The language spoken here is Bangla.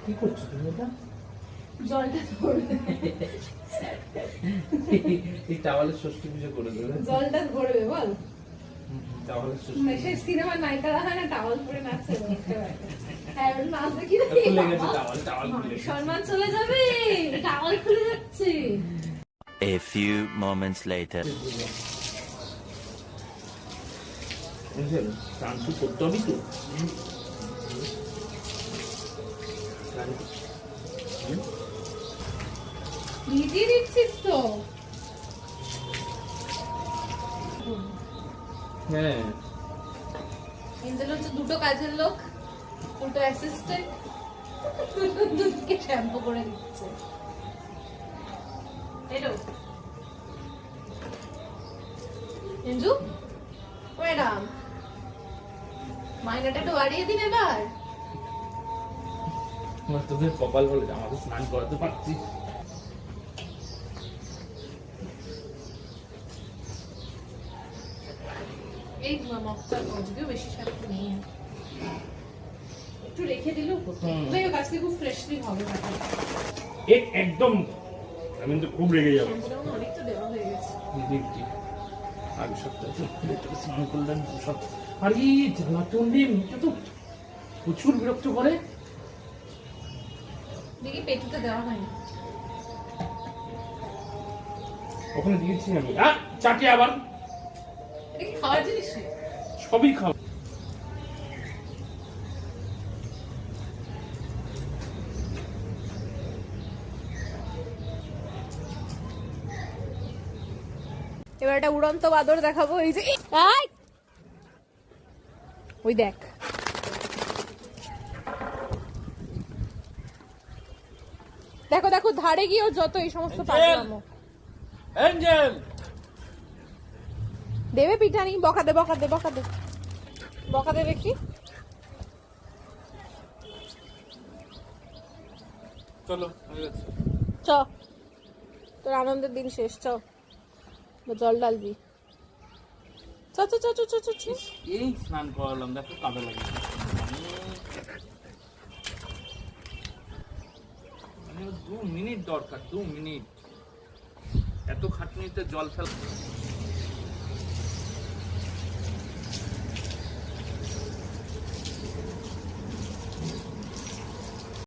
কি করছো তুমি এটা? জলটা ধরবে, এই টাওয়ালের ষষ্ঠী পুজো করে দেবে। জলটা ধরবে বল। টাওয়ালের ষষ্ঠী সেই সিনেমার নায়িকারা হয় না টাওয়াল পরে নাচে, হ্যাঁ নাচ দেখি খুলে গেছে টাওয়াল খুলে গেছে। সম্মান চলে যাবে, টাওয়াল খুলে যাচ্ছে। A few moments later. বুঝলেন? স্নান তো করতে হবে তো। ভিজিয়ে দিচ্ছিস তো? হ্যাঁ এঞ্জেল হচ্ছে দুটো কাজের লোক, দুটো অ্যাসিস্ট্যান্ট, দুটোকে শ্যাম্পু করে দিচ্ছে। এলো এঞ্জু ম্যাডাম, মাইনাটা একটু বাড়িয়ে দিন এবার। তোদের কপাল বলে আমাকে স্নান করাতে পারছি। এই মগটা আজকেও বেশি শ্যাম্পু নেই, একটু রেখে দিলেও হতো। যাই হোক আজকে খুব ফ্রেশলি হবে ব্যাপার। একদম আমি তো খুব রেগে যাবো। শ্যাম্পুটা অনেক তো দেওয়া হয়ে গেছে। দেখছি আগে সপ্তাহে স্নান করলেন সব। আর এই জ্বালাতন্ডে মুখে তো প্রচুর বিরক্ত করে। দেখি পেটুতে দেওয়া হয়নি। ওখানে দিয়েছি আমি। চাটি আবার এটা কি খাওয়ার জিনিস? সবই খাও। এবার একটা উড়ন্ত বাদর দেখাবো। এই যে ওই দেখ, দেখো দেখো ধারে গিয়েও যত এই সমস্ত পাগলামো। অ্যাঞ্জেল দেবে পিঠানি, বকা দে বকা দে বকা দে বকা দে দেখি। চলো হয়ে গেছে। চ তোর আনন্দের দিন শেষ, চ জল ডালবি। চ চ চ চ চ চ চ। এই স্নান করালাম দেখো কাদা লাগে। মানে 2 মিনিট দরকার, 2 মিনিট। এত খাটনিতে জল ফেল